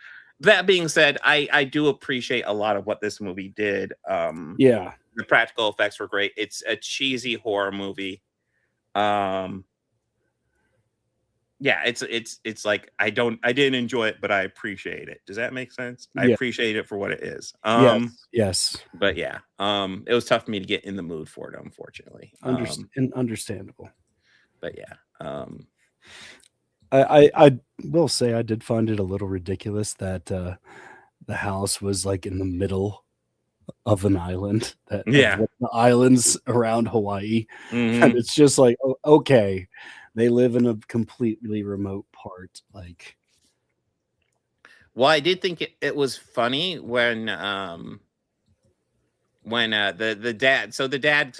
That being said, I do appreciate a lot of what this movie did. Yeah. The practical effects were great. It's a cheesy horror movie. Yeah, it's like I didn't enjoy it, but I appreciate it. Does that make sense? I Yeah. appreciate it for what it is. Yes. But yeah, it was tough for me to get in the mood for it, unfortunately. Understandable. But yeah, I will say I did find it a little ridiculous that the house was like in the middle of an island. Of the islands around Hawaii, and it's just like, oh, okay, they live in a completely remote part. Like, well, I did think it was funny when the dad. So the dad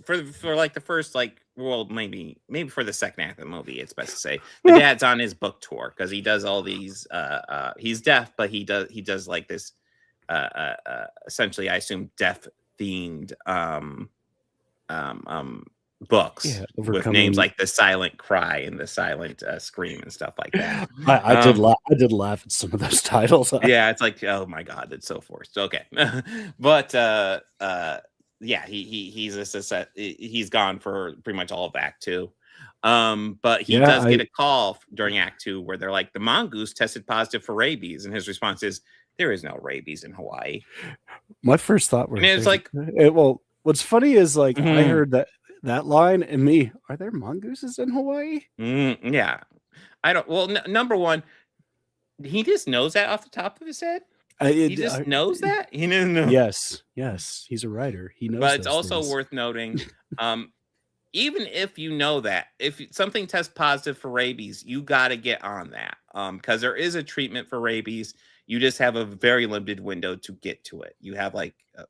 for like the first maybe for the second half of the movie, it's best to say the dad's on his book tour because he does all these. He's deaf, but he does like this. Essentially, I assume deaf themed books with names like the Silent Cry and the Silent Scream and stuff like that. I did laugh at some of those titles. Yeah, it's like, oh my god, it's so forced. Okay, but yeah, he's gone for pretty much all of Act 2. But he does get a call during Act 2 where they're like, the mongoose tested positive for rabies, and his response is, there is no rabies in Hawaii. My first thought was, it's like, well, what's funny is like I heard that line and me, are there mongooses in Hawaii? Yeah, I don't. Well, number one, he just knows that off the top of his head. He just knows that. He didn't know. Yes, he's a writer. He knows. But it's also worth noting, even if you know that, if something tests positive for rabies, you got to get on that, because there is a treatment for rabies. You just have a very limited window to get to it. You have like I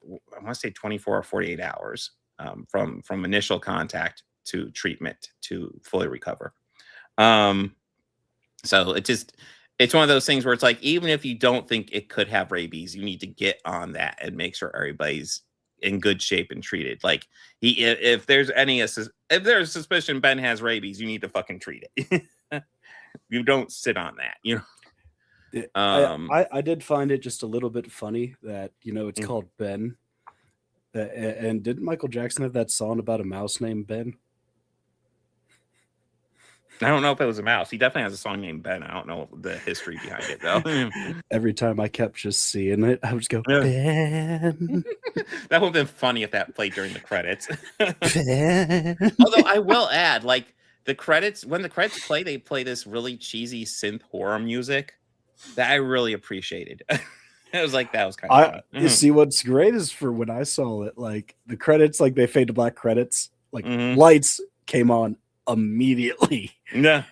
want to say 24 or 48 hours from initial contact to treatment to fully recover. So it's one of those things where it's like, even if you don't think it could have rabies, you need to get on that and make sure everybody's in good shape and treated. Like if there's a suspicion Ben has rabies, you need to fucking treat it. You don't sit on that, you know. I did find it just a little bit funny that it's called Ben, and didn't Michael Jackson have that song about a mouse named Ben? I don't know if it was a mouse. He definitely has a song named Ben. I don't know the history behind it though. Every time I kept just seeing it, I would just go, Ben. That would have been funny if that played during the credits. Ben. Although I will add, like when the credits play, they play this really cheesy synth horror music that I really appreciated. It was like, that was kind of fun. You see, what's great is for when I saw it, like the credits, like they fade to black credits, like lights came on immediately. Yeah.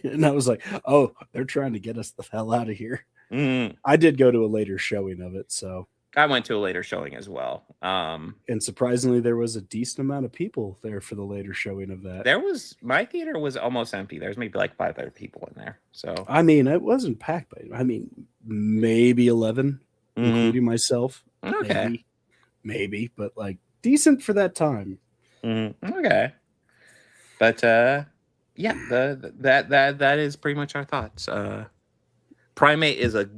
And I was like, oh, they're trying to get us the hell out of here. I did go to a later showing of it, so I went to a later showing as well. And surprisingly, there was a decent amount of people there for the later showing of that. My theater was almost empty. There's maybe like 5 other people in there. So I mean, it wasn't packed, but I mean, maybe 11, including myself. Okay, maybe, but like decent for that time. Okay, but yeah, that is pretty much our thoughts. Primate is a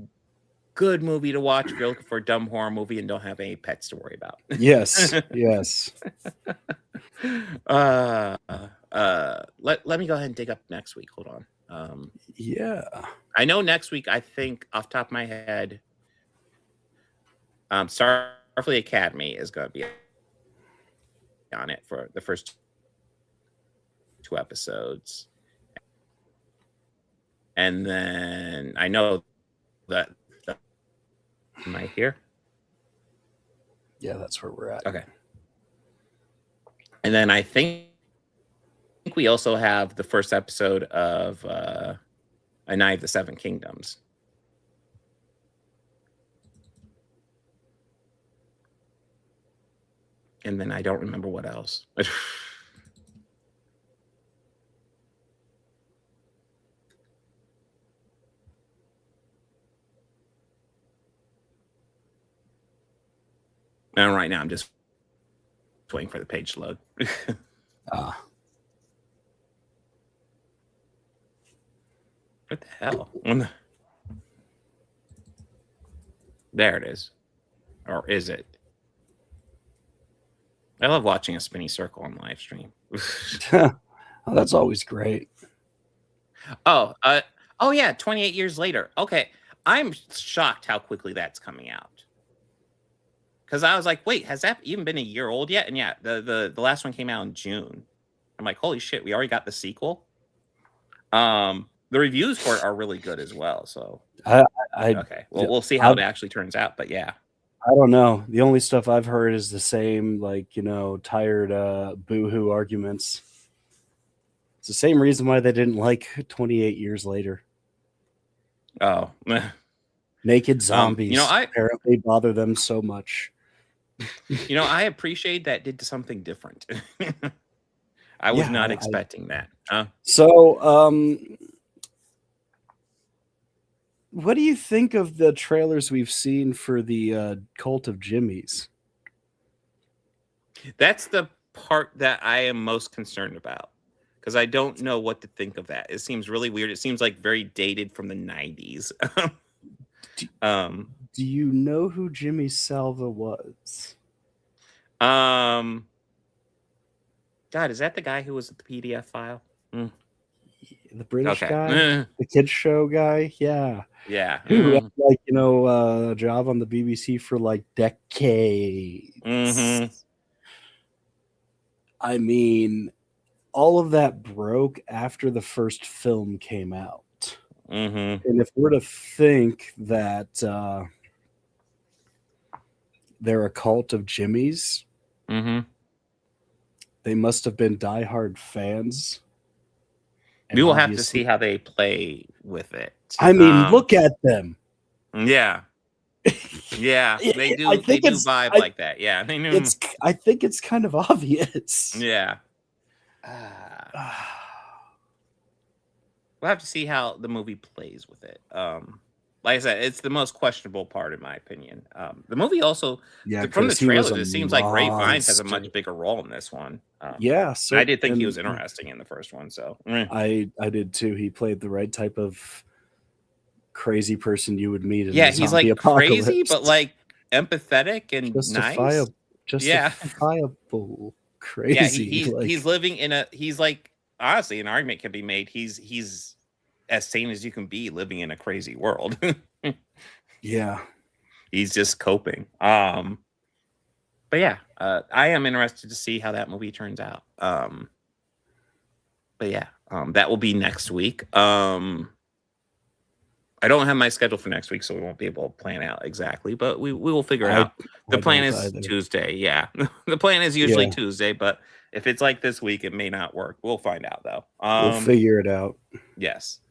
good movie to watch if you're looking for a dumb horror movie and don't have any pets to worry about. Yes. Let me go ahead and dig up next week. Hold on. Yeah. I know next week, I think off the top of my head, Starfleet Academy is going to be on it for the first 2 episodes. And then I know that am I here? Yeah, that's where we're at. Okay. And then I think we also have the first episode of A Night of the Seven Kingdoms. And then I don't remember what else. And right now I'm just waiting for the page to load. What the hell? There it is. Or is it? I love watching a spinny circle on live stream. Oh, that's always great. Oh yeah, 28 years later. Okay. I'm shocked how quickly that's coming out. Because I was like, wait, has that even been a year old yet? And yeah, the last one came out in June. I'm like, holy shit, we already got the sequel. The reviews for it are really good as well. So okay. Well, we'll see how it actually turns out. But yeah. I don't know. The only stuff I've heard is the same, like, tired boo-hoo arguments. It's the same reason why they didn't like 28 Years Later. Oh. Naked zombies I apparently bother them so much. I appreciate that did something different. I was not expecting that. So, what do you think of the trailers we've seen for the Cult of Jimmy's? That's the part that I am most concerned about, because I don't know what to think of that. It seems really weird. It seems like very dated from the 90s. Do you know who Jimmy Salva was? God, is that the guy who was at the PDF file? The British guy? The kids show guy? Yeah. Yeah. Who had, a job on the BBC for decades. I mean, all of that broke after the first film came out. And if we're to think that they're a cult of Jimmy's, they must have been diehard fans. We will have to see how they play with it. I mean, look at them. Yeah. Yeah, they do. They do vibe like that. Yeah, they knew. I think it's kind of obvious. Yeah. We'll have to see how the movie plays with it. Like I said, it's the most questionable part, in my opinion. The movie also, from the trailers, it seems like Ray Fiennes has a much bigger role in this one. So I did think he was interesting in the first one. So I did too. He played the right type of crazy person you would meet. In he's like crazy, but like empathetic and nice. Justifiable crazy. Yeah, he's living in a. He's like, honestly, an argument can be made. He's as sane as you can be living in a crazy world. Yeah. He's just coping. But yeah, I am interested to see how that movie turns out. But yeah, that will be next week. I don't have my schedule for next week, so we won't be able to plan out exactly, but we will figure out. The plan is Tuesday. Yeah. The plan is usually Tuesday, but if it's like this week, it may not work. We'll find out though. We'll figure it out. Yes.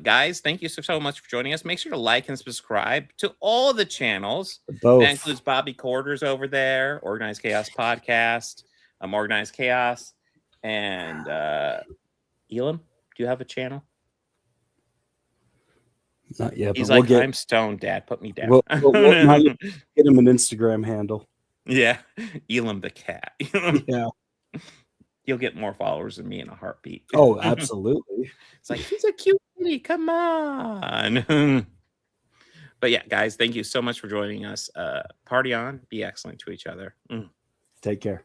Guys, thank you so much for joining us. Make sure to like and subscribe to all the channels. Both. That includes Bobby Quarters over there, Organized Chaos Podcast, Organized Chaos, and Elam. Do you have a channel? Not yet. He's like, I'm stoned, Dad. Put me down. We'll get him an Instagram handle. Yeah, Elam the cat. Yeah. You'll get more followers than me in a heartbeat. Oh, absolutely. It's like, he's a cute kitty. Come on. But yeah, guys, thank you so much for joining us. Party on. Be excellent to each other. Take care.